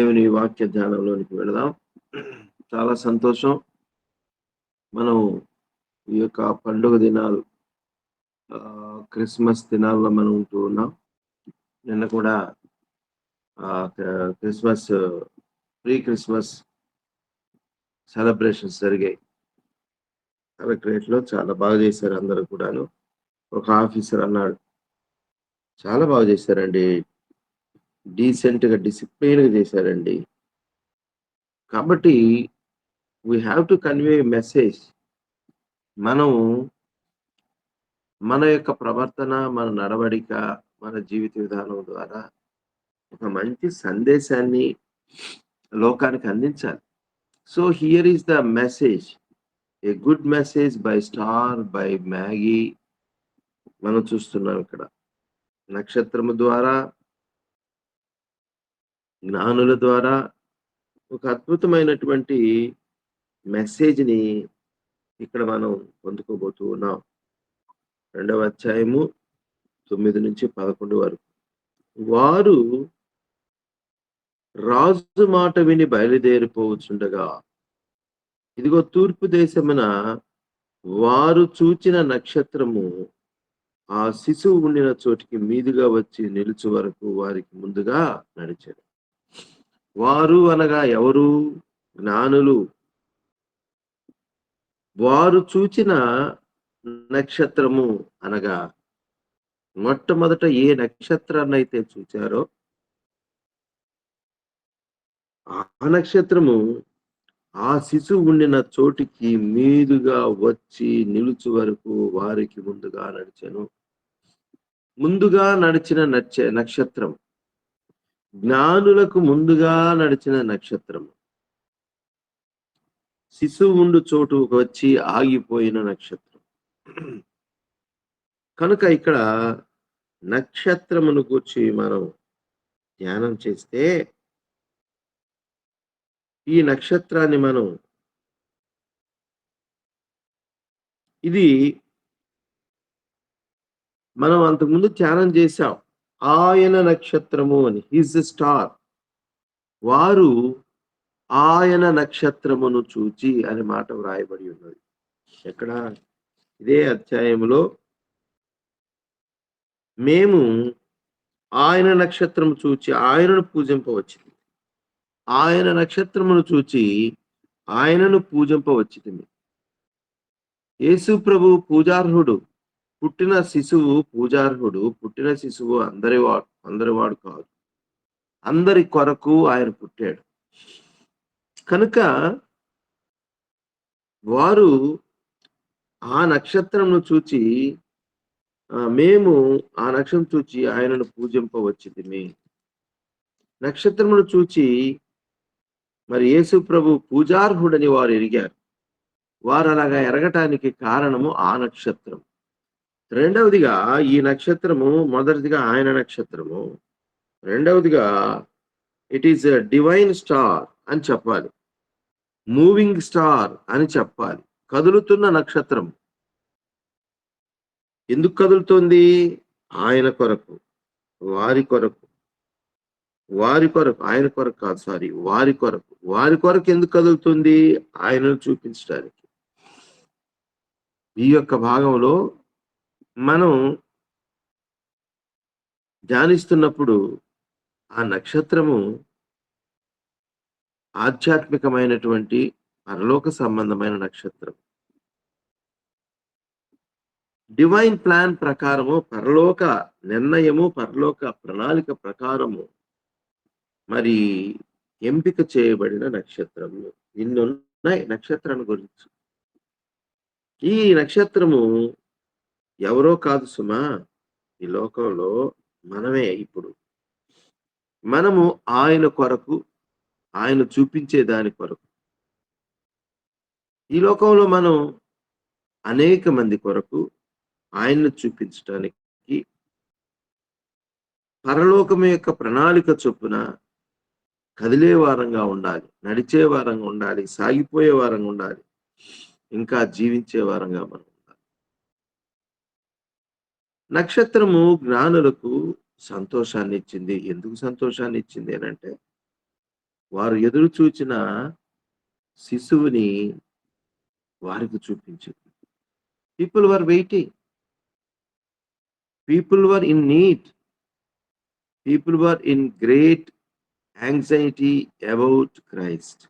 దేవుని వాక్య ధ్యానంలోనికి వెళదాం. చాలా సంతోషం. మనం ఈ యొక్క పండుగ దినాలు క్రిస్మస్ దినాల్లో మనం ఉంటూ ఉన్నాం. నిన్న కూడా క్రిస్మస్ ప్రీ క్రిస్మస్ సెలబ్రేషన్స్ జరిగాయి కలెక్టరేట్లో. చాలా బాగా చేశారు అందరూ కూడాను. ఒక ఆఫీసర్ అన్నాడు, చాలా బాగా చేశారండి, డీసెంట్‌గా డిసిప్లిన్‌గా చేశారండి. కాబట్టి we have to convey message. మనం మన యొక్క ప్రవర్తన, మన నడవడిక, మన జీవిత విధానం ద్వారా ఒక మంచి సందేశాన్ని లోకానికి అందించాలి. So here is the message, a good message by star, by Maggi. మనం చూస్తున్నాం ఇక్కడ నక్షత్రము ద్వారా, జ్ఞానుల ద్వారా ఒక అద్భుతమైనటువంటి మెసేజ్‌ని ఇక్కడ మనం పొందుకోబోతూ ఉన్నాం. 2వ అధ్యాయము 9-11 వరకు. వారు రాజు మాట విని బయలుదేరిపోవచ్చుండగా, ఇదిగో తూర్పు దేశమున వారు చూచిన నక్షత్రము ఆ శిశువు ఉండిన చోటికి మీదుగా వచ్చి నిలుచు వరకు వారికి ముందుగా నడిచారు. వారు అనగా ఎవరు? జ్ఞానులు. వారు చూచిన నక్షత్రము అనగా మొట్టమొదట ఏ నక్షత్రాన్ని అయితే చూచారో ఆ నక్షత్రము ఆ శిశువు ఉండిన చోటికి మీదుగా వచ్చి నిలుచు వరకు వారికి ముందుగా నడిచెను. ముందుగా నడిచిన నక్షత్రం, జ్ఞానులకు ముందుగా నడిచిన నక్షత్రము, శిశువు ఉండు చోటుకు వచ్చి ఆగిపోయిన నక్షత్రం. కనుక ఇక్కడ నక్షత్రమును గూర్చి మనం ధ్యానం చేస్తే, ఈ నక్షత్రాన్ని మనం అంతకుముందు ధ్యానం చేశాం. ఆయన నక్షత్రము అని, హిజ్ స్టార్. వారు ఆయన నక్షత్రమును చూచి అనే మాట వ్రాయబడి ఉన్నది. ఎక్కడ? ఇదే అధ్యాయంలో మేము ఆయన నక్షత్రము చూచి ఆయనను పూజింపవచ్చింది. ఆయన నక్షత్రమును చూచి ఆయనను పూజింపవచ్చితిమి. యేసు ప్రభు పూజార్హుడు. పుట్టిన శిశువు పూజార్హుడు. పుట్టిన శిశువు అందరివాడు కాదు. అందరి కొరకు ఆయన పుట్టాడు. కనుక వారు ఆ నక్షత్రమును చూచి మేము ఆ నక్షత్రం చూచి ఆయనను పూజింపవచ్చితిమి. నక్షత్రమును చూచి మరి యేసు ప్రభు పూజార్హుడని వారు ఎరిగారు. వారు అలాగా ఎరగటానికి కారణము ఆ నక్షత్రం. రెండవదిగా ఈ నక్షత్రము, మొదటిదిగా ఆయన నక్షత్రము, రెండవదిగా ఇట్ ఈస్ డివైన్ స్టార్ అని చెప్పాలి, మూవింగ్ స్టార్ అని చెప్పాలి. కదులుతున్న నక్షత్రం. ఎందుకు కదులుతుంది? ఆయన కొరకు, వారి కొరకు, ఆయన కొరకు కాదు, సారీ, వారి కొరకు ఎందుకు కదులుతుంది? ఆయనను చూపించడానికి. ఈ యొక్క భాగంలో మనం ధ్యానిస్తున్నప్పుడు ఆ నక్షత్రము ఆధ్యాత్మికమైనటువంటి పరలోక సంబంధమైన నక్షత్రం. డివైన్ ప్లాన్ ప్రకారము, పరలోక నిర్ణయము, పరలోక ప్రణాళిక ప్రకారము మరి ఎంపిక చేయబడిన నక్షత్రము. ఇన్నున్నాయి నక్షత్రాన్ని గురించి. ఈ నక్షత్రము ఎవరో కాదు సుమా, ఈ లోకంలో మనమే. ఇప్పుడు మనము ఆయన కొరకు, ఆయన చూపించే దాని కొరకు, ఈ లోకంలో మనం అనేక మంది కొరకు ఆయన్ను చూపించడానికి పరలోకం యొక్క ప్రణాళిక చొప్పున కదిలే వారంగా ఉండాలి, నడిచే వారంగా ఉండాలి, సాగిపోయే వారంగా ఉండాలి, ఇంకా జీవించే వారంగా మనం ఉండాలి. నక్షత్రము జ్ఞానులకు సంతోషాన్ని ఇచ్చింది. ఎందుకు సంతోషాన్ని ఇచ్చింది అనంటే, వారు ఎదురు చూచిన శిశువుని వారికి చూపించింది. People were waiting. People were in need. People were in great anxiety about Christ.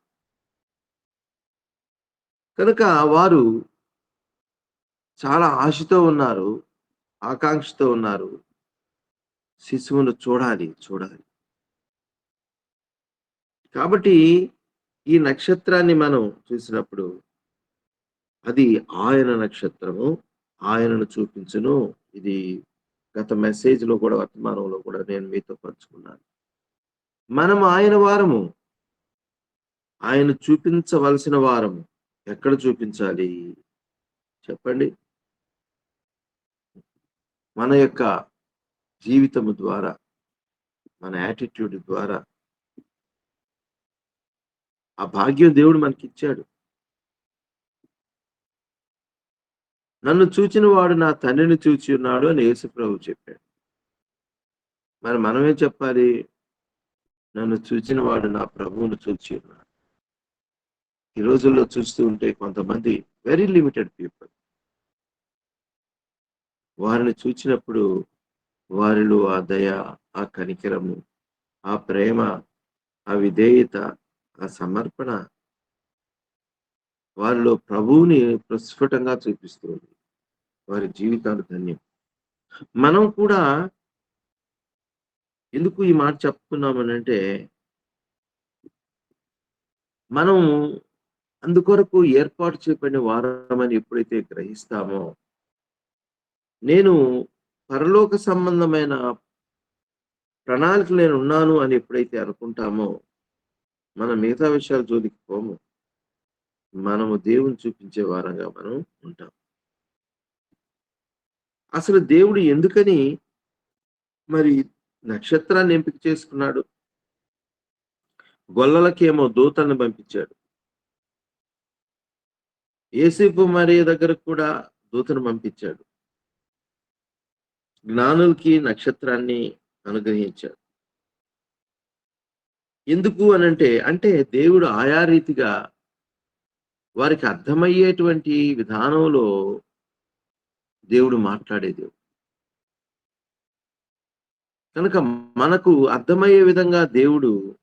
కనుక వారు చాలా ఆశతో ఉన్నారు, ఆకాంక్షతో ఉన్నారు. శిశువును చూడాలి, చూడాలి. కాబట్టి ఈ నక్షత్రాన్ని మనం చూసినప్పుడు అది ఆయన నక్షత్రము. ఆయనను చూపించును. ఇది గత మెసేజ్‌లో కూడా వర్తమానంలో కూడా నేను మీతో పంచుకున్నాను. మనం ఆయన వారము. ఆయన చూపించవలసిన వారము. ఎక్కడ చూపించాలి? చెప్పండి. మన యొక్క జీవితము ద్వారా, మన యాటిట్యూడ్ ద్వారా ఆ భాగ్యం దేవుడు మనకిచ్చాడు. నన్ను చూచిన వాడు నా తండ్రిని చూచి ఉన్నాడు అని యేసుప్రభు చెప్పాడు. మరి మనమేం చెప్పాలి? నన్ను చూచిన వాడు నా ప్రభువును చూచి ఉన్నాడు. ఈ రోజుల్లో చూస్తూ ఉంటే కొంతమంది వెరీ లిమిటెడ్ పీపుల్. వారిని చూచినప్పుడు వారిలో ఆ దయ, ఆ కనికరము, ఆ ప్రేమ, ఆ విధేయత, ఆ సమర్పణ వారిలో ప్రభువుని ప్రస్ఫుటంగా చూపిస్తుంది. వారి జీవితాలు ధన్యం. మనం కూడా ఎందుకు ఈ మాట చెప్తున్నామనంటే, మనం అందుకొరకు ఏర్పాటు చేయబడిన వారమని ఎప్పుడైతే గ్రహిస్తామో, నేను పరలోక సంబంధమైన ప్రణాళికలో నేనున్నాను అని ఎప్పుడైతే అనుకుంటామో, మనం మిగతా విషయాల జోలికి పోము. మనము దేవుని చూపించే వారంగా మనం ఉంటాం. అసలు దేవుడు ఎందుకని మరి నక్షత్రాన్ని ఎంపిక చేసుకున్నాడు? గొల్లలకేమో దూతలను పంపించాడు. యేసేపు మరియ దగ్గరకు కూడా దూతను పంపించాడు. జ్ఞానులకి నక్షత్రాన్ని అనుగ్రహించాడు. ఎందుకు అనంటే, అంటే దేవుడు ఆయా రీతిగా వారికి అర్థమయ్యేటువంటి విధానంలో దేవుడు మాట్లాడే దేవుడు. కనుక మనకు అర్థమయ్యే విధంగా దేవుడు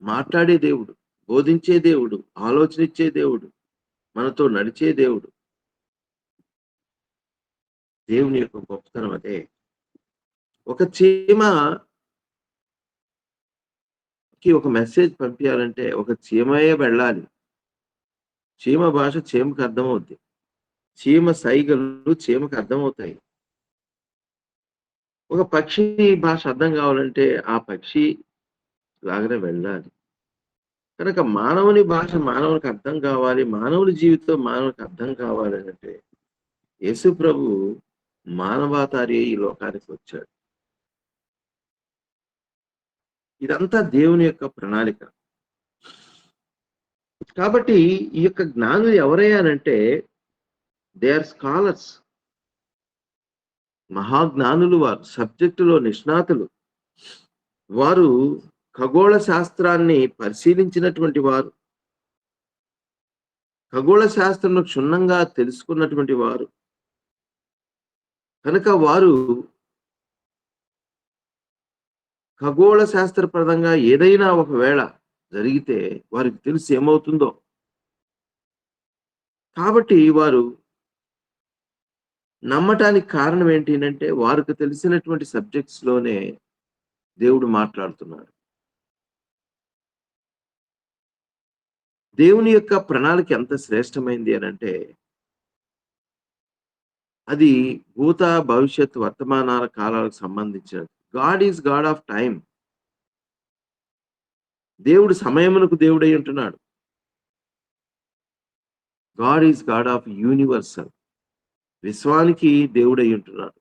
మాట్లాడే దేవుడు, బోధించే దేవుడు, ఆలోచనిచ్చే దేవుడు, మనతో నడిచే దేవుడు. దేవుని యొక్క గొప్పతనం అదే. ఒక చీమకి ఒక మెసేజ్ పంపియాలంటే ఒక చీమయే వెళ్ళాలి. చీమ భాష చీమకు అర్థమవుద్ది. చీమ సైగలు చీమకు అర్థమవుతాయి. ఒక పక్షి భాష అర్థం కావాలంటే ఆ పక్షి లాగానే వెళ్ళాలి. కనుక మానవుని భాష మానవునికి అర్థం కావాలి. మానవుని జీవితం మానవునికి అర్థం కావాలనంటే యేసు ప్రభు మానవాతారి ఈ లోకానికి వచ్చాడు. ఇదంతా దేవుని యొక్క ప్రణాళిక. కాబట్టి ఈ యొక్క జ్ఞానులు ఎవరయ్యానంటే దే ఆర్ స్కాలర్స్. మహాజ్ఞానులు వారు, సబ్జెక్టులో నిష్ణాతులు. వారు ఖగోళ శాస్త్రాన్ని పరిశీలించినటువంటి వారు. ఖగోళ శాస్త్రంను క్షుణ్ణంగా తెలుసుకున్నటువంటి వారు. కనుక వారు ఖగోళ శాస్త్రపరంగా ఏదైనా ఒకవేళ జరిగితే వారికి తెలిసి ఏమవుతుందో. కాబట్టి వారు నమ్మటానికి కారణం ఏంటి అంటే వారికి తెలిసినటువంటి సబ్జెక్ట్స్ లోనే దేవుడు మాట్లాడుతున్నాడు. దేవుని యొక్క ప్రణాళిక ఎంత శ్రేష్టమైంది అనంటే అది భూత, భవిష్యత్, వర్తమానాల కాలాలకు సంబంధించినది. God is God of time. దేవుడు సమయమునకు దేవుడై ఉంటున్నాడు. God is God of universal. విశ్వానికి దేవుడై ఉంటున్నాడు.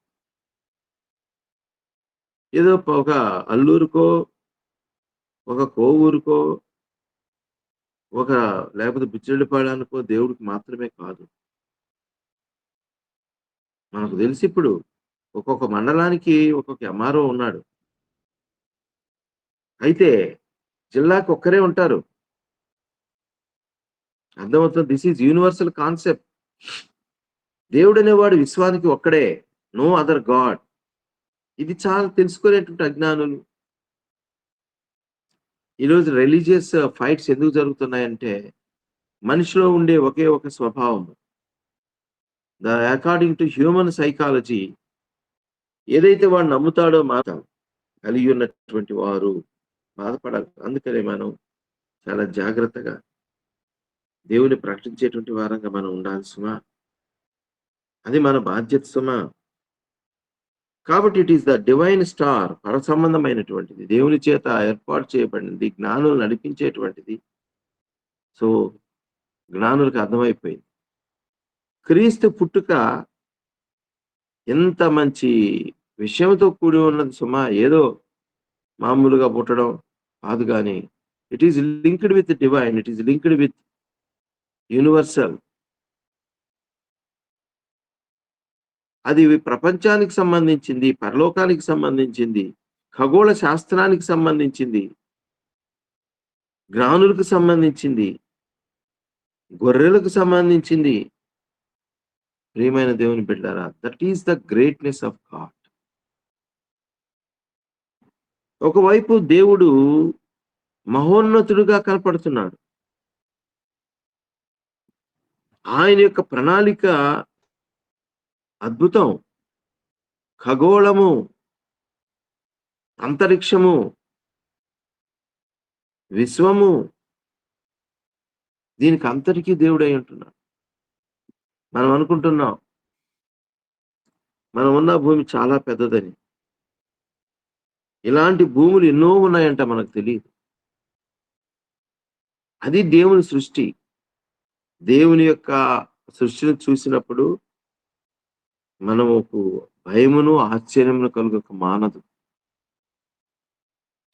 ఏదో ఒక అల్లూరుకో, ఒక కోవూరుకో, ఒక లేకపోతే బుచ్చిరెడ్డిపాళెనికో దేవుడికి మాత్రమే కాదు. మనకు తెలిసి ఇప్పుడు ఒక్కొక్క మండలానికి ఒక్కొక్క ఎంఆర్ఓ ఉన్నాడు. అయితే జిల్లాకి ఒక్కరే ఉంటారు. అర్థమవుతుంది. This is universal concept. దేవుడనేవాడు విశ్వానికి ఒక్కడే. No other God. ఇది చాలా తెలుసుకునేటువంటి అజ్ఞానులు. ఈరోజు రిలీజియస్ ఫైట్స్ ఎందుకు జరుగుతున్నాయంటే, మనిషిలో ఉండే ఒకే ఒక స్వభావం. అకార్డింగ్ టు హ్యూమన్ సైకాలజీ ఏదైతే వాడు నమ్ముతాడో కలిగి ఉన్నటువంటి వారు బాధపడాలి. అందుకనే మనం చాలా జాగ్రత్తగా దేవుని ప్రకటించేటువంటి వారంగా మనం ఉండాలి సుమా. అది మన బాధ్యత సుమా. కాబట్టి it is the divine star, పర సంబంధమైనటువంటిది, దేవుని చేత ఏర్పాటు చేయబడింది, జ్ఞానులు నడిపించేటువంటిది. సో జ్ఞానులకు అర్థమైపోయింది క్రీస్తు పుట్టుక ఎంత మంచి విషయంతో కూడి ఉన్నది సుమా. ఏదో మామూలుగా పుట్టడం కాదు, కానీ it is linked with divine, it is linked with universal. అది ప్రపంచానికి సంబంధించింది, పరలోకానికి సంబంధించింది, ఖగోళ శాస్త్రానికి సంబంధించింది, జ్ఞానులకు సంబంధించింది, గొర్రెలకు సంబంధించింది. ప్రియమైన దేవుని బిడ్డారా, that is the greatness of God. ఒకవైపు దేవుడు మహోన్నతుడుగా కనపడుతున్నాడు. ఆయన యొక్క ప్రణాళిక అద్భుతం. ఖగోళము, అంతరిక్షము, విశ్వము, దీనికి అంతటికీ దేవుడై ఉంటున్నాడు. మనం అనుకుంటున్నాం మనం ఉన్న భూమి చాలా పెద్దదని. ఇలాంటి భూములు ఎన్నో ఉన్నాయంట, మనకు తెలియదు. అది దేవుని సృష్టి. దేవుని యొక్క సృష్టిని చూసినప్పుడు మనకు భయమును ఆశ్చర్యమును కలుగక మానదు.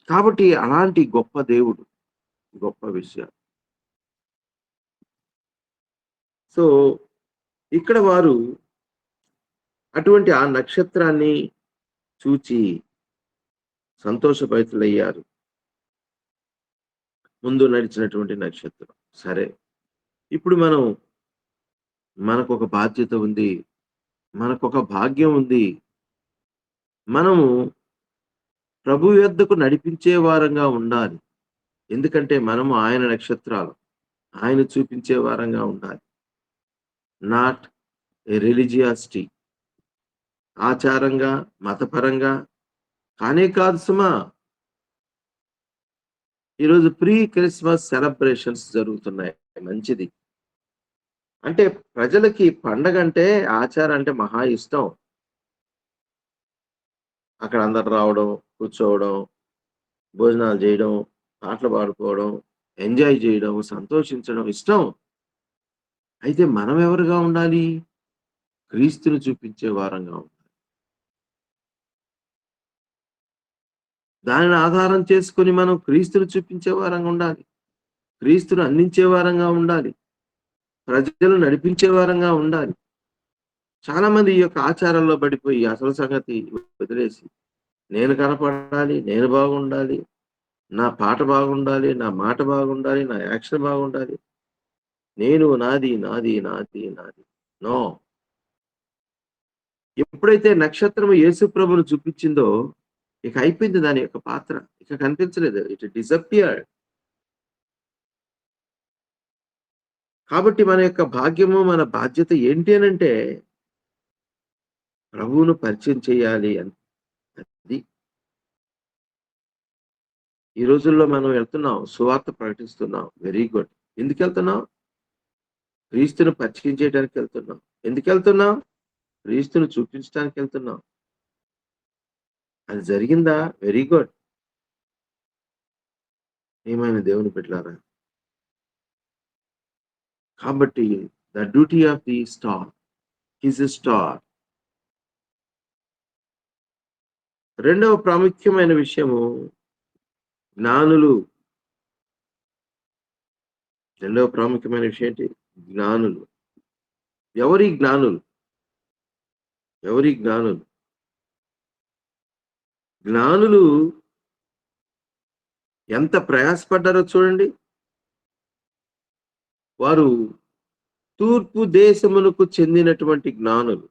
కాబట్టి అలాంటి గొప్ప దేవుడు, గొప్ప విషయాలు. సో ఇక్కడ వారు అటువంటి ఆ నక్షత్రాన్ని చూచి సంతోషభరితులయ్యారు. ముందు నడిచినటువంటి నక్షత్రం. సరే, ఇప్పుడు మనకొక బాధ్యత ఉంది, మనకొక భాగ్యం ఉంది. మనము ప్రభు యొద్దకు నడిపించే వారంగా ఉండాలి. ఎందుకంటే మనము ఆయన నక్షత్రాలు, ఆయన చూపించే వారంగా ఉండాలి. నాట్ ఏ రిలీజియాసిటీ, ఆచారంగా, మతపరంగా కానే కాదు సుమా. ఈరోజు ప్రీ క్రిస్మస్ సెలబ్రేషన్స్ జరుగుతున్నాయి. మంచిది. అంటే ప్రజలకి పండగ అంటే, ఆచారం అంటే మహా ఇష్టం. అక్కడ అందరు రావడం, కూర్చోవడం, భోజనాలు చేయడం, పాటలు పాడుకోవడం, ఎంజాయ్ చేయడం, సంతోషించడం ఇష్టం. అయితే మనం ఎవరుగా ఉండాలి? క్రీస్తుని చూపించే వారంగా ఉండాలి. దానిని ఆధారం చేసుకొని మనం క్రీస్తుని చూపించే వారంగా ఉండాలి. క్రీస్తును అందించే వారంగా ఉండాలి. ప్రజలు నడిపించే వారంగా ఉండాలి. చాలా మంది ఈ యొక్క ఆచారాల్లో పడిపోయి అసలు సంగతి వదిలేసి, నేను కనపడాలి, నేను బాగుండాలి, నా పాట బాగుండాలి, నా మాట బాగుండాలి, నా యాక్షన్ బాగుండాలి, నేను నాది నాది నాది నాది. నో. ఎప్పుడైతే నక్షత్రము యేసు ప్రభువును చూపించిందో, ఇక అయిపోయింది దాని యొక్క పాత్ర. ఇక కనిపించలేదు. It disappeared. కాబట్టి మన యొక్క భాగ్యము, మన బాధ్యత ఏంటి అనంటే, ప్రభువును పరిచయం చేయాలి అని. అది ఈ రోజుల్లో మనం వెళ్తున్నాం, సువార్త ప్రకటిస్తున్నాం. Very good. ఎందుకు వెళ్తున్నాం? క్రీస్తును పరిచయం చేయడానికి వెళ్తున్నాం. ఎందుకు వెళ్తున్నాం? క్రీస్తును చూపించడానికి వెళ్తున్నాం. అది జరిగిందా? Very good. ఏమైనా దేవుని బిడ్డలారా, కాబట్టి the duty of the star is a star. రెండవ ప్రాముఖ్యమైన విషయము జ్ఞానులు. రెండవ ప్రాముఖ్యమైన విషయం ఏంటి? జ్ఞానులు. ఎవరి జ్ఞానులు? ఎవరి జ్ఞానులు? జ్ఞానులు ఎంత ప్రయాసపడ్డారో చూడండి. వారు తూర్పు దేశమునకు చెందినటువంటి జ్ఞానులు.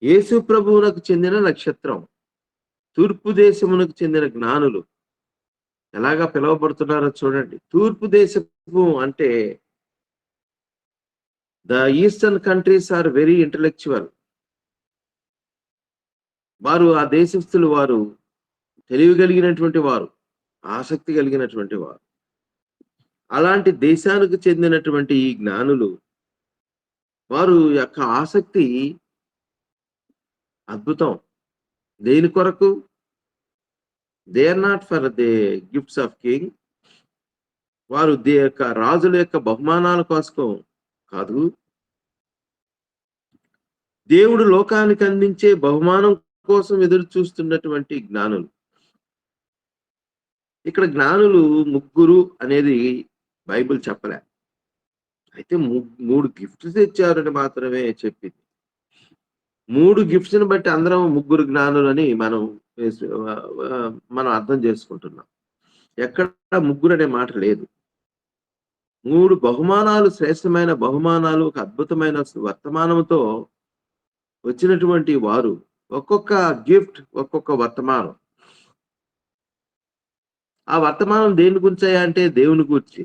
యేసు ప్రభువునకు చెందిన నక్షత్రం. తూర్పు దేశమునకు చెందిన జ్ఞానులు ఎలాగా పిలువబడుతున్నారో చూడండి. తూర్పు దేశము అంటే the eastern countries are very intellectual. వారు ఆ దేశస్థులు వారు తెలివి కలిగినటువంటి వారు, ఆసక్తి కలిగినటువంటి వారు. అలాంటి దేశానికి చెందినటువంటి ఈ జ్ఞానులు వారు యొక్క ఆసక్తి అద్భుతం. దేని కొరకు? They are not for the gifts of king. వారు యొక్క రాజుల యొక్క బహుమానాల కోసం కాదు, దేవుడు లోకానికి అందించే బహుమానం కోసం ఎదురు చూస్తున్నటువంటి జ్ఞానులు. ఇక్కడ జ్ఞానులు ముగ్గురు అనేది బైబిల్ చెప్పలే. అయితే మూడు గిఫ్ట్స్ ఇచ్చారని మాత్రమే చెప్పింది. 3 గిఫ్ట్స్‌ని బట్టి అందరం ముగ్గురు జ్ఞానులని మనం అర్థం చేసుకుంటున్నాం. ఎక్కడ ముగ్గురు అనే మాట లేదు. 3 బహుమానాలు, శ్రేష్టమైన బహుమానాలు, ఒక అద్భుతమైన వర్తమానంతో వచ్చినటువంటి వారు. ఒక్కొక్క గిఫ్ట్, ఒక్కొక్క వర్తమానం. ఆ వర్తమానం దేని గురించయ్యా అంటే దేవుని గూర్చి,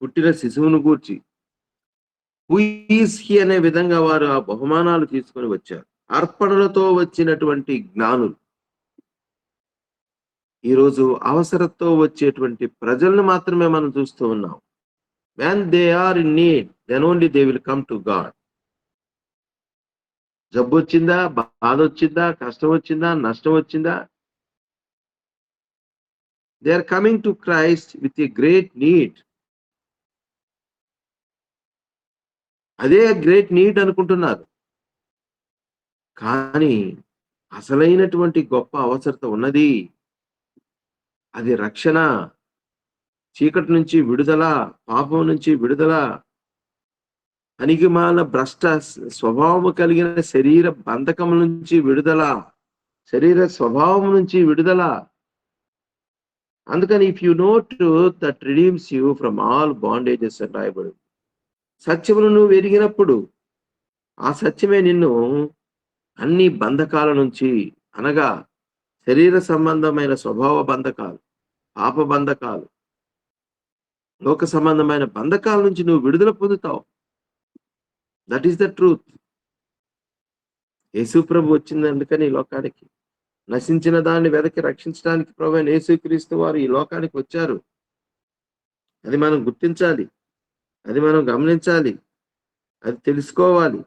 పుట్టిన శిశువును గూర్చి, హూ ఈస్ హి అనే విధంగా వారు ఆ బహుమానాలు తీసుకొని వచ్చారు. అర్పణలతో వచ్చినటువంటి జ్ఞానులు. ఈరోజు అవసరతో వచ్చేటువంటి ప్రజలను మాత్రమే మనం చూస్తూ ఉన్నాం. When they are in need, then only they will come to God. జబ్బు వచ్చిందా, బాధ వచ్చిందా, కష్టం వచ్చిందా, నష్టం వచ్చిందా, they are coming to Christ with a great need. అదే గ్రేట్ నీడ్ అనుకుంటున్నారు. కానీ అసలైనటువంటి గొప్ప అవసరత ఉన్నది. అది రక్షణ, చీకటి నుంచి విడుదల, పాపం నుంచి విడుదల, అణిగిమాల భ్రష్ట స్వభావము కలిగిన శరీర బంధకం నుంచి విడుదల, శరీర స్వభావం నుంచి విడుదల. అందుకని if you know truth that redeems you from all bondages అని రాయబడింది. సత్యమును నువ్వు ఎరిగినప్పుడు ఆ సత్యమే నిన్ను అన్ని బంధకాల నుంచి, అనగా శరీర సంబంధమైన స్వభావ బంధకాలు, పాప బంధకాలు, లోక సంబంధమైన బంధకాల నుంచి నువ్వు విడుదల పొందుతావు. That is the truth. Yesu ప్రభు వచ్చింది అందుకని ఈ లోకానికి. నశించిన దాన్ని వెదకి రక్షించడానికి ప్రభువైన యేసుక్రీస్తు వారు ఈ లోకానికి వచ్చారు. అది మనం గుర్తించాలి, అది మనం గమనించాలి, అది తెలుసుకోవాలి.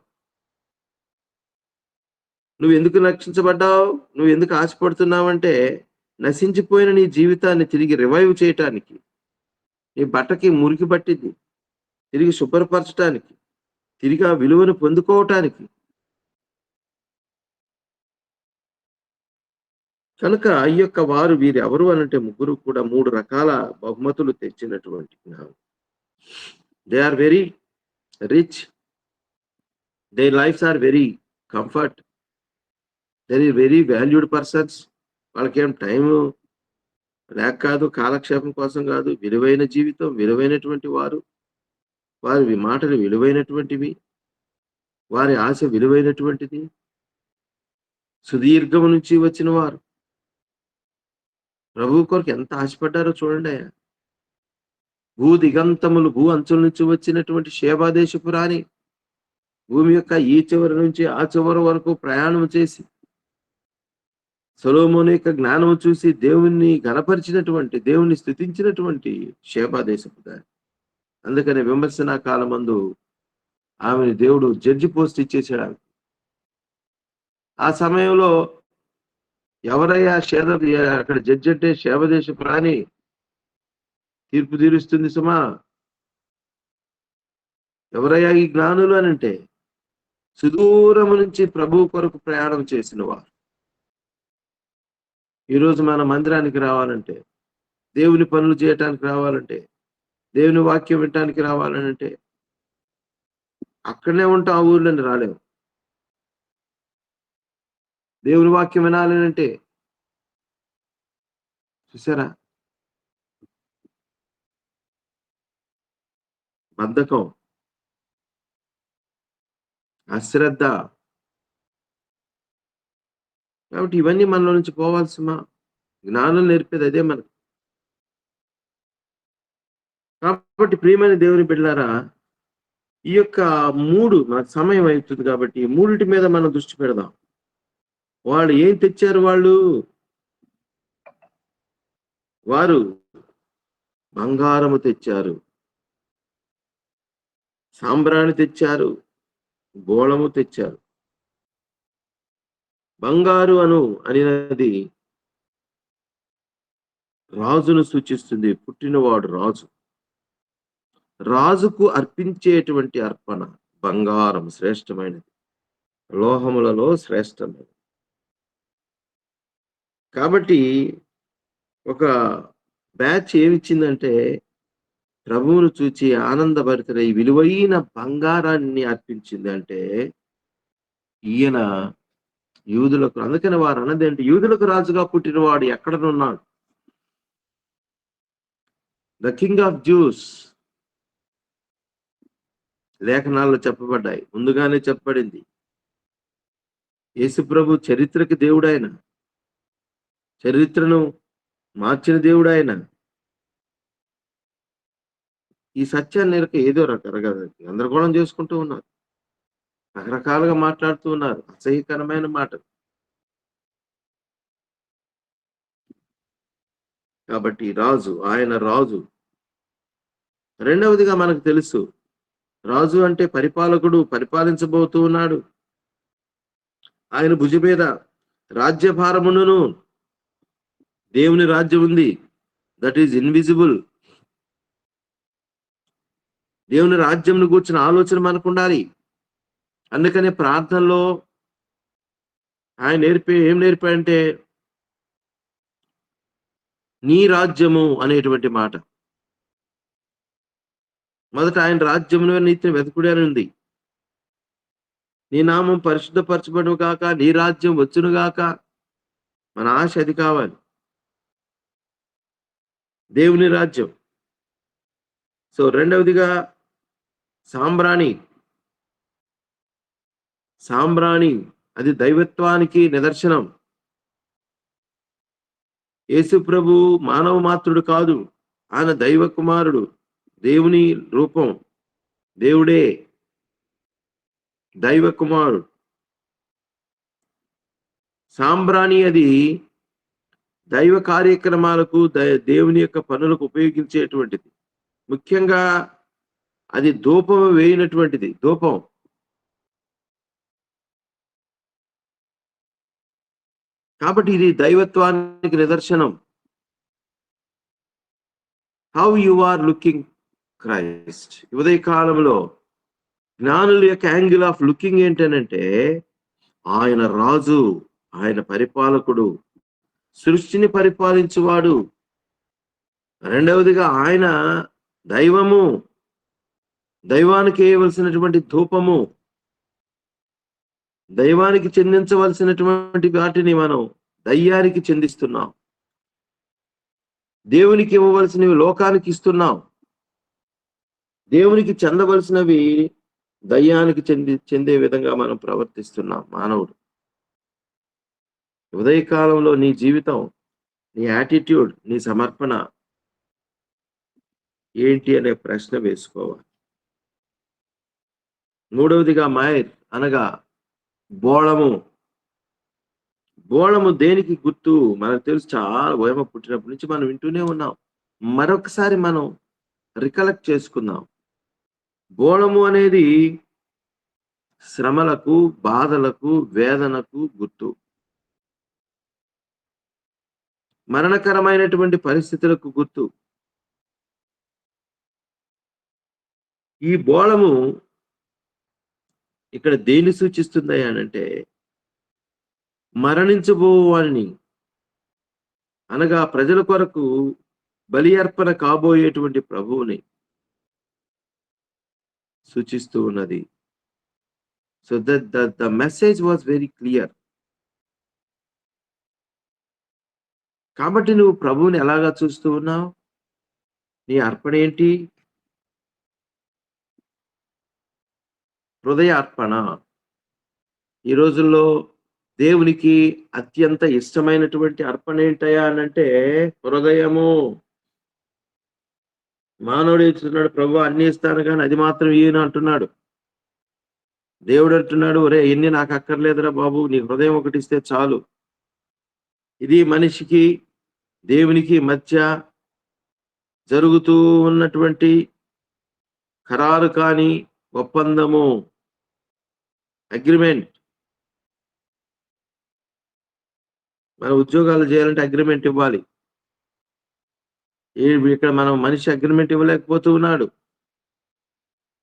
నువ్వు ఎందుకు రక్షించబడ్డావు, నువ్వు ఎందుకు ఆశపడుతున్నావంటే నశించిపోయిన నీ జీవితాన్ని తిరిగి రివైవ్ చేయటానికి, నీ బట్టకి మురికి పట్టింది తిరిగి శుభ్రపరచటానికి, తిరిగి ఆ విలువను పొందుకోవటానికి. కనుక ఈ యొక్క వారు వీరెవరు అనంటే ముగ్గురు కూడా 3 రకాల బహుమతులు తెచ్చినటువంటి జ్ఞానం. They are very rich, they lives are very comfort, they are very valued persons. వాళ్ళకేం టైము లేక కాదు, కాలక్షేపం కోసం కాదు, విలువైన జీవితం, విలువైనటువంటి వారు, వారి మాటలు విలువైనటువంటివి, వారి ఆశ విలువైనటువంటిది, సుదీర్ఘము నుంచి వచ్చిన వారు ప్రభువు కొరకు ఎంత ఆశపడ్డారో చూడండి. భూ దిగంతములు, భూ అంచుల నుంచి వచ్చినటువంటి షేబాదేశపు రాణి భూమి యొక్క ఈ చివరి నుంచి ఆ చివరి వరకు ప్రయాణం చేసి సొలొమోను యొక్క జ్ఞానము చూసి దేవుణ్ణి గణపరిచినటువంటి, దేవుణ్ణి స్తుతించినటువంటి షేబాదేశపు దాని. అందుకని విమర్శనా కాలమందు ఆమెను దేవుడు జడ్జి పోస్ట్ ఇచ్చేసాడు. ఆ సమయంలో ఎవరయ్యా అక్కడ జడ్జి అంటే షేబదేశపు రాణి తీర్పు తీరుస్తుంది సుమా. ఎవరయ్యా ఈ జ్ఞానులు అని అంటే సుదూరము నుంచి ప్రభువు కొరకు ప్రయాణం చేసిన వారు. ఈరోజు మన మందిరానికి రావాలంటే, దేవుని పనులు చేయటానికి రావాలంటే, దేవుని వాక్యం వినటానికి రావాలంటే అక్కడనే ఉంటాం, ఆ ఊర్లోనే రాలేము. దేవుని వాక్యం వినాలనంటే చూసారా? బద్ధకం, అశ్రద్ధ. కాబట్టి ఇవన్నీ మనలో నుంచి పోవాల్సిమా? జ్ఞానం నేర్పేది అదే మనకు. కాబట్టి ప్రియమైన దేవుని బిడ్డలారా, ఈ యొక్క 3 నాకు సమయం అయితుంది కాబట్టి, ఈ మూడిటి మీద మనం దృష్టి పెడదాం. వాళ్ళు ఏం తెచ్చారు వాళ్ళు? వారు బంగారము తెచ్చారు, సాంబ్రాణి తెచ్చారు, బోళము తెచ్చారు. బంగారు అనినది రాజును సూచిస్తుంది. పుట్టినవాడు రాజు. రాజుకు అర్పించేటువంటి అర్పణ బంగారం శ్రేష్టమైనది, లోహములలో శ్రేష్టమైనది. కాబట్టి ఒక బ్యాచ్ ఏమిచ్చిందంటే, ప్రభువును చూచి ఆనందభరితులై విలువైన బంగారాన్ని అర్పించింది. అంటే ఈయన యూదులకు, అందుకని వారు అన్నదేంటి, యూదులకు రాజుగా పుట్టినవాడు ఎక్కడనున్నాడు? The king of Jews. లేఖనాల్లో చెప్పబడ్డాయి, ముందుగానే చెప్పబడింది. యేసుప్రభు చరిత్రకి దేవుడాయన, చరిత్రను మార్చిన దేవుడాయన. ఈ సత్యాన్ని ఏదో రకరకాల గందరగోళం చేసుకుంటూ ఉన్నారు, రకరకాలుగా మాట్లాడుతూ ఉన్నారు, అసహ్యకరమైన మాటలు. కాబట్టి రాజు, ఆయన రాజు. రెండవదిగా మనకు తెలుసు, రాజు అంటే పరిపాలకుడు, పరిపాలించబోతూ ఉన్నాడు. ఆయన భుజ మీద రాజ్యభారమును. దేవుని రాజ్యం ఉంది, దట్ ఈజ్ ఇన్విజిబుల్. దేవుని రాజ్యంను కూర్చున్న ఆలోచన మనకు ఉండాలి. అందుకనే ప్రార్థనలో ఆయన ఏం నేర్పాడంటే, నీ రాజ్యము అనేటువంటి మాట. మొదట ఆయన రాజ్యమును నీతిని వెతుకుడే అని ఉంది. నీ నామం పరిశుద్ధపరచబడును గాక, నీ రాజ్యం వచ్చును గాక. మన ఆశ అది కావాలి, దేవుని రాజ్యం. సో రెండవదిగా సాంబ్రాణి. అది దైవత్వానికి నిదర్శనం. యేసు ప్రభు మానవ మాత్రుడు కాదు, ఆయన దైవ కుమారుడు, దేవుని రూపం, దేవుడే దైవ కుమారుడు. సాంబ్రాణి అది దైవ కార్యక్రమాలకు, దేవుని యొక్క పనులకు ఉపయోగించేటువంటిది. ముఖ్యంగా అది ధూపం వేయినటువంటిది, ధూపం. కాబట్టి ఇది దైవత్వానికి నిదర్శనం. How you are looking Christ. ఉదయ కాలంలో జ్ఞానుల యొక్క యాంగిల్ ఆఫ్ లుకింగ్ ఏంటనంటే, ఆయన రాజు, ఆయన పరిపాలకుడు, సృష్టిని పరిపాలించువాడు. రెండవదిగా ఆయన దైవము, దైవానికి వేయవలసినటువంటి ధూపము, దైవానికి చెందించవలసినటువంటి వాటిని మనం దయ్యానికి చెందిస్తున్నాం. దేవునికి ఇవ్వవలసినవి లోకానికి ఇస్తున్నాం. దేవునికి చెందవలసినవి దయ్యానికి చెందే విధంగా మనం ప్రవర్తిస్తున్నాం. మానవుడు ఉదయకాలంలో నీ జీవితం, నీ యాటిట్యూడ్, నీ సమర్పణ ఏంటి అనే ప్రశ్న వేసుకోవాలి. మూడవదిగా మైర్ అనగా బోళము. బోళము దేనికి గుర్తు? మనకు తెలుసు, చాలా భయమ పుట్టినప్పటి నుంచి మనం వింటూనే ఉన్నాం. మరొకసారి మనం రికలెక్ట్ చేసుకుందాం. బోళము అనేది శ్రమలకు, బాధలకు, వేదనకు గుర్తు. మరణకరమైనటువంటి పరిస్థితులకు గుర్తు. ఈ బోళము ఇక్కడ దేన్ని సూచిస్తుంది అనంటే, మరణించబోవాలని, అనగా ప్రజల కొరకు బలి అర్పణ కాబోయేటువంటి ప్రభువుని సూచిస్తూ ఉన్నది. So the message was very clear. కాబట్టి నువ్వు ప్రభువుని ఎలాగా చూస్తూ ఉన్నావు? నీ అర్పణ ఏంటి? హృదయ అర్పణ. ఈ రోజుల్లో దేవునికి అత్యంత ఇష్టమైనటువంటి అర్పణ ఏంటయ్యా అనంటే హృదయము. మానవుడు చెప్తున్నాడు, ప్రభువా అన్నీ ఇస్తాను గాని అది మాత్రం ఇయ్యను అంటున్నాడు. దేవుడు అంటున్నాడు, ఒరేయ్ ఇన్ని నాకు అక్కర్లేదురా బాబు, నీ హృదయం ఒకటిస్తే చాలు. ఇది మనిషికి, దేవునికి మధ్య జరుగుతూ ఉన్నటువంటి ఖరారు కాని ఒప్పందము. అగ్రిమెంట్. మన ఉద్యోగాలు చేయాలంటే అగ్రిమెంట్ ఇవ్వాలి. ఇక్కడ మనం మనిషి అగ్రిమెంట్ ఇవ్వలేకపోతూ ఉన్నాడు.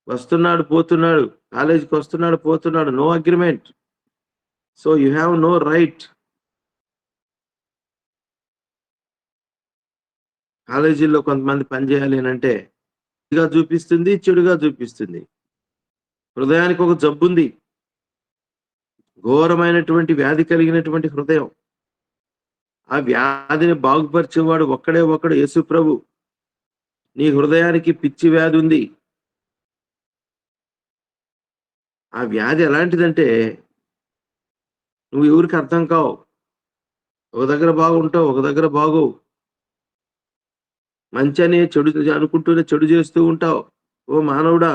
వస్తున్నాడు, పోతున్నాడు. కాలేజీకి వస్తున్నాడు, పోతున్నాడు. No agreement. So you have no right. కాలేజీల్లో కొంతమంది పని చేయాలి అనంటే చూపిస్తుంది, చెడుగా చూపిస్తుంది. హృదయానికి ఒక జబ్బుంది. ఘోరమైనటువంటి వ్యాధి కలిగినటువంటి హృదయం. ఆ వ్యాధిని బాగుపరిచేవాడు ఒక్కడే ఒకడు, యేసు ప్రభు. నీ హృదయానికి పిచ్చి వ్యాధి ఉంది. ఆ వ్యాధి ఎలాంటిదంటే నువ్వు ఎవరికి అర్థం కావు. ఒక దగ్గర బాగుంటావు, ఒక దగ్గర బాగోవు. మంచి అని చెడు అనుకుంటూనే చెడు చేస్తూ ఉంటావు. ఓ మానవుడా,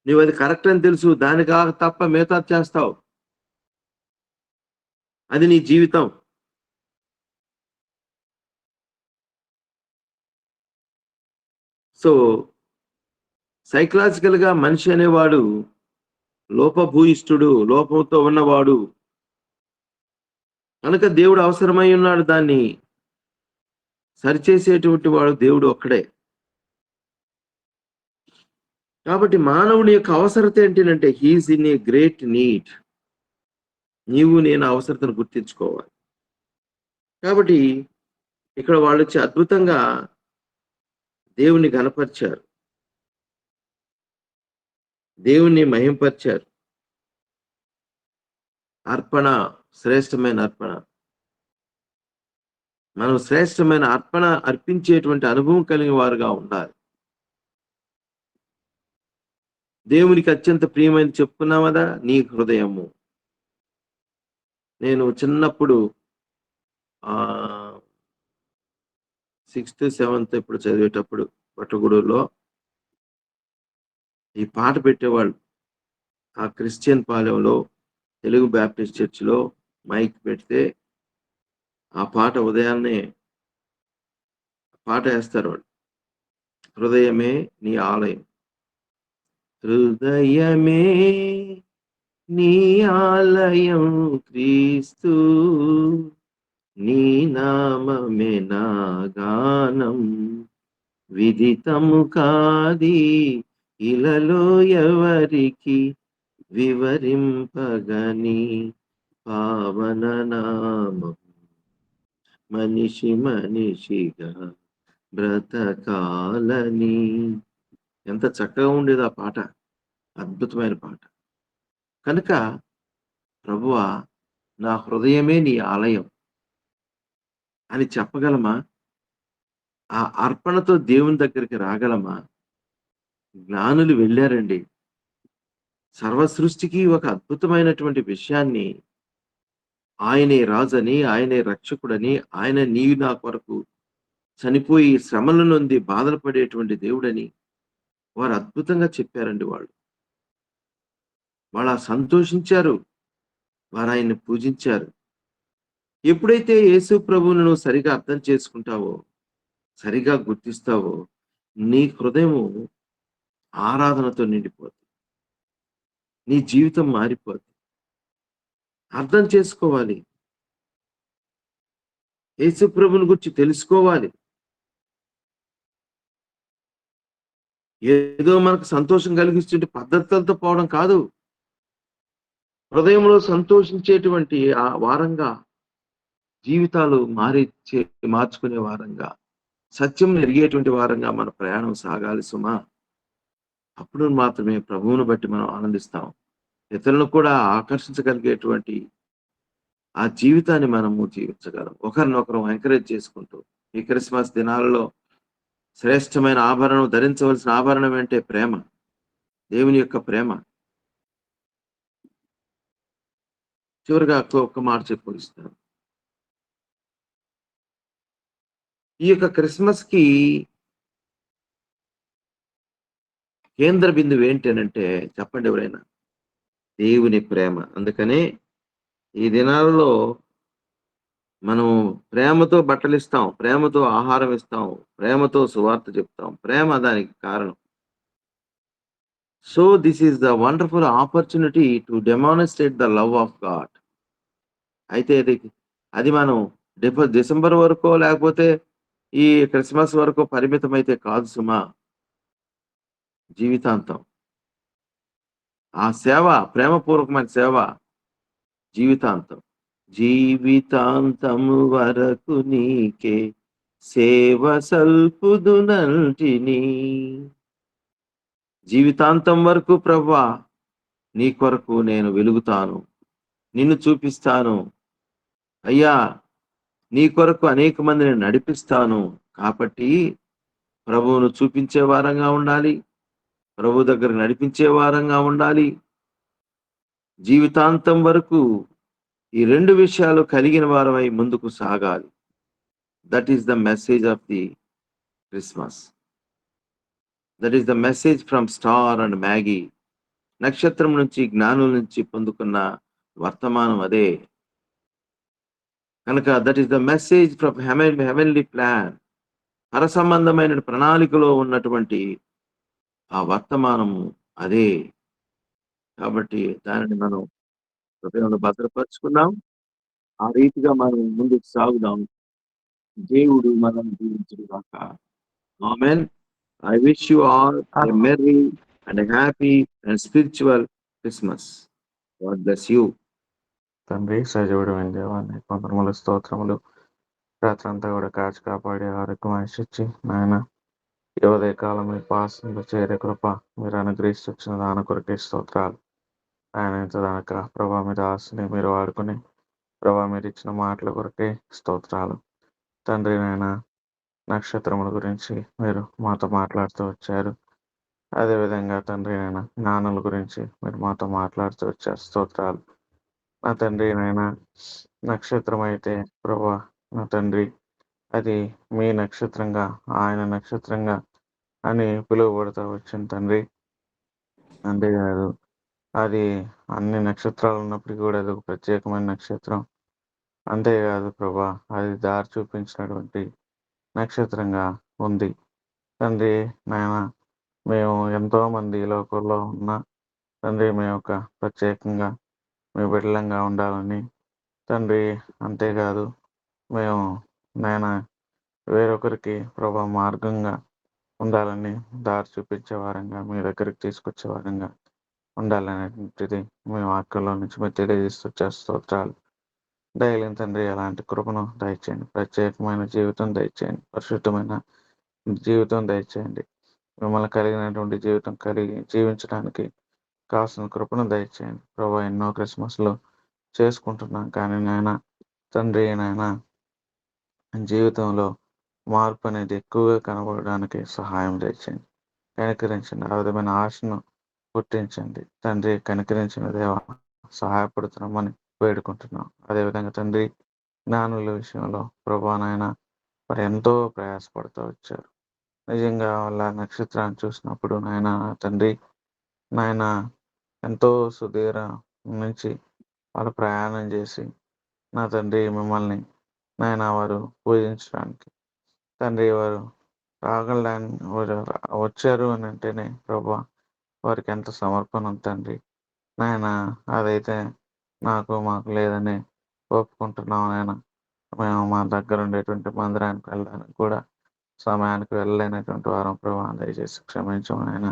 నువ్వు అది కరెక్ట్ అని తెలుసు, దానికి తప్ప మిగతా చేస్తావు. అది నీ జీవితం. సో సైకలాజికల్ గా మనిషి అనేవాడు లోపభూయిష్ఠుడు, లోపంతో ఉన్నవాడు కనుక దేవుడు అవసరమై ఉన్నాడు. దాన్ని సరిచేసేటువంటి వాడు దేవుడు ఒక్కడే. కాబట్టి మానవుని యొక్క అవసరత ఏంటంటే he is in a great need. నీవు నేను అవసరతను గుర్తించుకోవాలి. కాబట్టి ఇక్కడ వాళ్ళు వచ్చి అద్భుతంగా దేవుని ఘనపరిచారు, దేవుణ్ణి మహింపరిచారు. అర్పణ, శ్రేష్టమైన అర్పణ. మనం శ్రేష్టమైన అర్పణ అర్పించేటువంటి అనుభవం కలిగిన వారుగా ఉండాలి. దేవునికి అత్యంత ప్రియమైన చెప్పుకున్నాం కదా, నీ హృదయము. నేను చిన్నప్పుడు 6th, 7th ఇప్పుడు చదివేటప్పుడు పట్టగూడూరులో ఈ పాట పెట్టేవాళ్ళు. ఆ క్రిస్టియన్ పాలెంలో తెలుగు బ్యాప్టిస్ట్ చర్చిలో మైక్ పెడితే ఆ పాట ఉదయాన్నే పాట వేస్తారు వాళ్ళు. హృదయమే నీ ఆలయం. హృదయమే నీ ఆలయం క్రీస్తు, నీ నామమే నా గానం, విదితము కాది ఇలలో ఎవరికి వివరింపగని పావన నామం, మనిషిగా బ్రతకాలని. ఎంత చక్కగా ఉండేది ఆ పాట. అద్భుతమైన పాట. కనుక ప్రభువా నా హృదయమే నీ ఆలయం అని చెప్పగలమా? ఆ అర్పణతో దేవుని దగ్గరికి రాగలమా? జ్ఞానులు వెళ్ళారండి. సర్వ సృష్టికి ఒక అద్భుతమైనటువంటి విషయాన్ని, ఆయనే రాజని, ఆయనే రక్షకుడని, ఆయన నీవు నా కొరకు చనిపోయి శ్రమల నుండి బాధలు పడేటువంటి దేవుడని వారు అద్భుతంగా చెప్పారండి. వాళ్ళు సంతోషించారు. వారు ఆయన్ని పూజించారు. ఎప్పుడైతే యేసు ప్రభువును నువ్వు సరిగా అర్థం చేసుకుంటావో, సరిగా గుర్తిస్తావో, నీ హృదయము ఆరాధనతో నిండిపోతుంది. నీ జీవితం మారిపోతుంది. అర్థం చేసుకోవాలి. యేసు ప్రభువుని గురించి తెలుసుకోవాలి. ఏదో మనకు సంతోషం కలిగిస్తుంటే పద్ధతులతో పోవడం కాదు. హృదయంలో సంతోషించేటువంటి ఆ వారంగా, జీవితాలు మార్చుకునే వారంగా, సత్యం ఎరిగేటువంటి వారంగా మన ప్రయాణం సాగాలి సుమా. అప్పుడు మాత్రమే ప్రభువును బట్టి మనం ఆనందిస్తాం. ఇతరులను కూడా ఆకర్షించగలిగేటువంటి ఆ జీవితాన్ని మనము జీవించగలం. ఒకరినొకరం ఎంకరేజ్ చేసుకుంటూ. ఈ క్రిస్మస్ దినాలలో శ్రేష్టమైన ఆభరణం ధరించవలసిన ఆభరణం ఏంటే ప్రేమ. దేవుని యొక్క ప్రేమ. చివరగా ఒక్క మాట చెప్పి ముగిస్తాను. ఈ యొక్క క్రిస్మస్‌కి కేంద్ర బిందువు ఏంటి అనంటే చెప్పండి ఎవరైనా? దేవుని ప్రేమ. అందుకనే ఈ దినాలలో మనం ప్రేమతో బట్టలిస్తాం, ప్రేమతో ఆహారం ఇస్తాం, ప్రేమతో సువార్త చెప్తాం. ప్రేమ దానికి కారణం. So, this is the wonderful opportunity to demonstrate the love of God. అయితే అది మనం డిసెంబర్ వరకో లేకపోతే ఈ క్రిస్మస్ వరకో పరిమితమైతే కాదు సుమా. జీవితాంతం. ఆ సేవ ప్రేమపూర్వకమైన సేవ జీవితాంతం. జీవితాంతము వరకు నీకే సేవ సల్పుదునంటిని. జీవితాంతం వరకు ప్రభువా నీ కొరకు నేను వెలుగుతాను. నిన్ను చూపిస్తాను. అయ్యా! నీ కొరకు అనేక మందిని నడిపిస్తాను. కాబట్టి ప్రభువును చూపించే వారంగా ఉండాలి. ప్రభు దగ్గర నడిపించే వారంగా ఉండాలి. జీవితాంతం వరకు ఈ 2 విషయాలు కలిగిన వారమై ముందుకు సాగాలి. That is the message of the Christmas. That is the message from star and magi. నక్షత్రం నుంచి, జ్ఞానుల నుంచి పొందుకున్న వర్తమానం అదే. కనుక that is the message from heavenly plan. పరసంబంధమైన ప్రణాళికలో ఉన్నటువంటి ఆ వర్తమానము అదే. కాబట్టి దానిని మనం హృదయంలో భద్రపరుచుకుందాం. ఆ రీతిగా మనం ముందుకు సాగుదాం. దేవుడు మనల్ని దీవించును గాక. ఆమేన్. I wish you all a merry and a happy and spiritual Christmas. God bless you. తండ్రి సజీవుడమైన దేవాన్ని కొందరములు స్తోత్రములు రాత్రంతా కూడా కాచి కాపాడి ఆరోగ్యం ఆశించి నాయన ఈ ఉదయ కాలం మీ పాసంలో చేరే కృప మీరు అనుగ్రహిస్తూ వచ్చిన దాని కొరకే స్తోత్రాలు. ఆయన ఇంతదాక ప్రభా మీద ఆశని మీరు వాడుకుని ప్రభా మీరు ఇచ్చిన మాటల కొరకే స్తోత్రాలు. తండ్రి నాయన నక్షత్రముల గురించి మీరు మాతో మాట్లాడుతూ వచ్చారు. అదేవిధంగా తండ్రి నాయన జ్ఞానుల గురించి మీరు మాతో మాట్లాడుతూ వచ్చారు. స్తోత్రాలు. నా తండ్రి నాయన నక్షత్రం అయితే ప్రభా నా తండ్రి అది మీ నక్షత్రంగా ఆయన నక్షత్రంగా అని పిలువబడుతూ వచ్చింది తండ్రి. అంతేకాదు అది అన్ని నక్షత్రాలు ఉన్నప్పటికీ కూడా అది ఒక ప్రత్యేకమైన నక్షత్రం. అంతేకాదు ప్రభా అది దారి చూపించినటువంటి నక్షత్రంగా ఉంది తండ్రి నాయన. మేము ఎంతోమంది ఈ లోకంలో ఉన్న తండ్రి మేము ఒక ప్రత్యేకంగా మీ బిడ్డలంగా ఉండాలని తండ్రి. అంతేకాదు మేము నాయన వేరొకరికి ప్రభా మార్గంగా ఉండాలని దారి చూపించే వారంగా మీ దగ్గరికి తీసుకొచ్చే వారంగా ఉండాలనేటువంటిది మీ వాక్యంలో నుంచి మీరు తెలియజేస్తూ స్తోత్రాలు. దయలేని తండ్రి అలాంటి కృపను దయచేయండి. ప్రత్యేకమైన జీవితం దయచేయండి. పరిశుద్ధమైన జీవితం దయచేయండి. మిమ్మల్ని కలిగినటువంటి జీవితం కలిగి జీవించడానికి కావాల్సిన కృపను దయచేయండి. ప్రభా ఎన్నో క్రిస్మస్లు చేసుకుంటున్నాం కానీ నాయన తండ్రి నాయన జీవితంలో మార్పు అనేది ఎక్కువగా కనబడడానికి సహాయం దయచేయండి. కనికరించండి. ఆ విధమైన ఆశను పుట్టించండి తండ్రి. కనికరించిన దేవ సహాయపడుతున్నామని వేడుకుంటున్నాం. అదేవిధంగా తండ్రి జ్ఞానుల విషయంలో ప్రభా నాయన మరి ఎంతో ప్రయాసపడుతూ వచ్చారు. నిజంగా వాళ్ళ నక్షత్రాన్ని చూసినప్పుడు నాయన తండ్రి నాయన ఎంతో సుదీర నుంచి వాళ్ళు ప్రయాణం చేసి నా తండ్రి మిమ్మల్ని నాయన వారు పూజించడానికి తండ్రి వారు రాగలడానికి వచ్చారు అని అంటేనే ప్రభా వారికి ఎంత సమర్పణ ఉంది తండ్రి నాయన. అదైతే మాకు లేదని ఒప్పుకుంటున్నాం నాయన. మేము మా దగ్గర ఉండేటువంటి మందిరానికి వెళ్ళడానికి కూడా సమయానికి వెళ్ళలేనటువంటి వారం ప్రభా దయచేసి క్షమించము నాయన.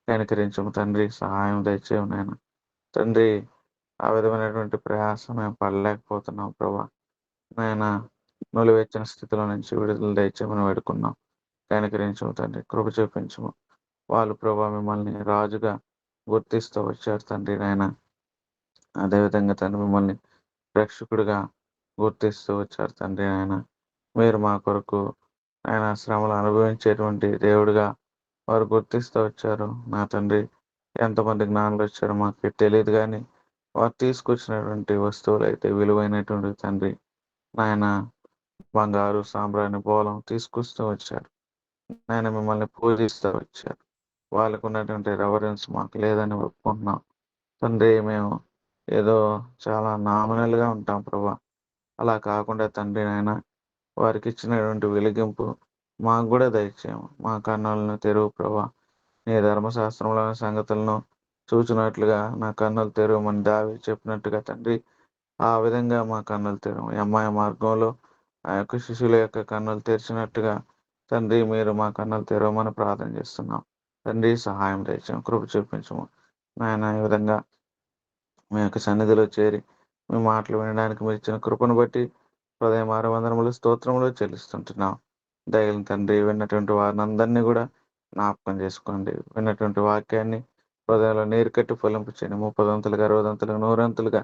కనికరించము తండ్రి. సహాయం దయచేయము నాయన తండ్రి. ఆ విధమైనటువంటి ప్రయాస మేము పడలేకపోతున్నాం ప్రభా నాయన. నులివెచ్చిన స్థితిలో నుంచి విడుదల దయచేయమని వేడుకున్నాం. కనికరించము తండ్రి. కృప చూపించము. వాళ్ళు ప్రభా మిమ్మల్ని రాజుగా గుర్తిస్తూ వచ్చారు తండ్రి నాయన. అదేవిధంగా తండ్రి మిమ్మల్ని రక్షకుడిగా గుర్తిస్తూ వచ్చారు తండ్రి నాయన. మీరు మా కొరకు ఆయన శ్రమలు అనుభవించేటువంటి దేవుడిగా వారు గుర్తిస్తూ వచ్చారు. నా తండ్రి ఎంతమంది జ్ఞానులు వచ్చారో మాకు తెలియదు గానీ, వారు తీసుకొచ్చినటువంటి వస్తువులైతే విలువైనటువంటి తండ్రి నాయన బంగారు, సాంబ్రాణి, బోళం తీసుకొస్తూ వచ్చారు. నాయన మిమ్మల్ని పూజిస్తూ వచ్చారు. వాళ్ళకున్నటువంటి రెవరెన్స్ మాకు లేదని ఒప్పుకుంటున్నాం. తండ్రి మేము ఏదో చాలా నామినల్‌గా ఉంటాం ప్రభా! అలా కాకుండా తండ్రి నాయన వారికిచ్చినటువంటి వెలిగింపు మాకు గూడా దయచేయము. మా కన్నులను తెరువు ప్రభా! నీ ధర్మశాస్త్రంలోని సంగతులను చూచునట్లుగా నా కన్నులు తెరవమని దావీదు చెప్పినట్టుగా తండ్రి, ఆ విధంగా మా కన్నులు తెరవము. యెమ్మాయ మార్గంలో ఆ యొక్క శిష్యుల యొక్క కన్నులు తెరిచినట్టుగా తండ్రి మీరు మా కన్నులు తెరవమని ప్రార్థన చేస్తున్నాం. తండ్రి సహాయం దయచేయము. కృప చూపించము. నాయన ఈ విధంగా మీ యొక్క సన్నిధిలో చేరి మీ మాటలు వినడానికి మీరిచ్చిన కృపను బట్టి హృదయమార వందనములు, స్తోత్రములు చెల్లిస్తుంటున్నాం. దయగలిగిన తండ్రి విన్నటువంటి వారినందరినీ కూడా జ్ఞాపకం చేసుకోండి. విన్నటువంటి వాక్యాన్ని హృదయంలో నీరు కట్టి ఫలింపు చేయండి. 30 60 100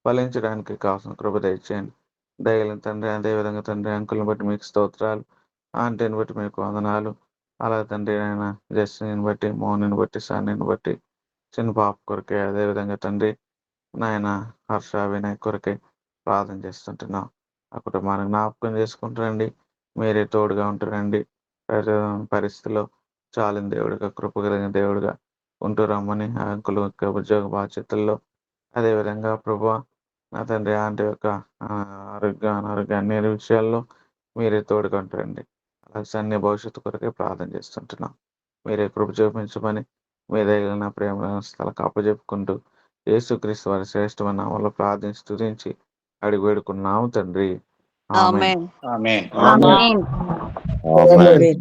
ఫలించడానికి కావాల్సిన కృప దయచేయండి. దయగలిగిన తండ్రి అదేవిధంగా తండ్రి అంకుల్ని బట్టి మీకు స్తోత్రాలు, ఆంటీని బట్టి మీకు వందనాలు. అలా తండ్రి నాయన జస్టిని బట్టి, మౌనిని బట్టి, సన్నీని బట్టి, చిన్న పాప కొరకే అదేవిధంగా తండ్రి నాయన హర్ష, వినయ్ కొరకే ప్రార్థన చేస్తుంటున్నాం. ఆ కుటుంబాన్ని జ్ఞాపకం చేసుకుంటారండి. మీరే తోడుగా ఉంటారండి. పరిస్థితిలో చాలిన దేవుడిగా, కృప కలిగిన దేవుడిగా ఉంటూ రమ్మని ఆ అంకుల్ యొక్క ఉద్యోగ బాధ్యతల్లో అదేవిధంగా ప్రభువా నా తండ్రి ఆంటీ యొక్క అనారోగ్య అన్ని విషయాల్లో మీరే తోడుగా ఉంటారండి. అలాగే సన్ని భవిష్యత్తు కొరకే ప్రార్థన చేస్తుంటున్నాం. మీరే కృప చూపించమని మీ దగ్గర నా ప్రేమ స్థలకు అప్పజెప్పుకుంటూ యేసుక్రీస్తు వారి శ్రేష్టమైన నామములో ప్రార్థించి స్తుతించి అడిగి వేడుకున్నాము తండ్రి. ఆమేన్. ఆమేన్. ఆమేన్. ఆమేన్.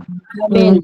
ఆమేన్.